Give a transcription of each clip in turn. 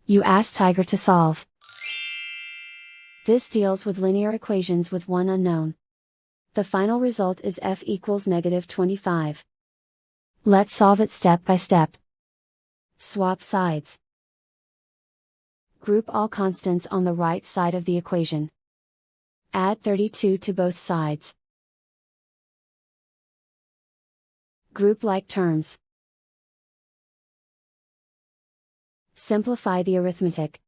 You ask Tiger to solve. This deals with linear equations with one unknown. The final result is f equals -25. Let's solve it step by step. Swap sides. Group all constants on the right side of the equation. Add 32 to both sides. Group like terms. Simplify the arithmetic.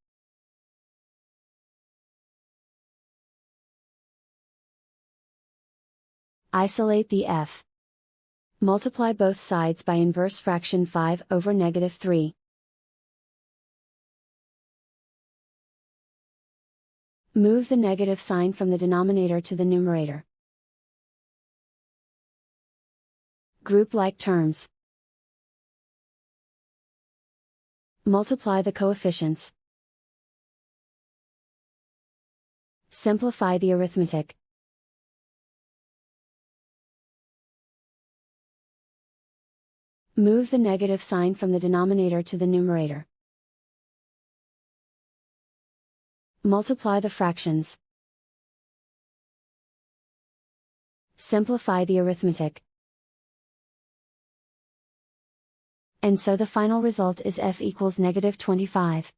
Isolate the f. Multiply both sides by inverse fraction 5 over -3. Move the negative sign from the denominator to the numerator. Group like terms. Multiply the coefficients. Simplify the arithmetic. Move the negative sign from the denominator to the numerator. Multiply the fractions. Simplify the arithmetic. And so the final result is f equals -25.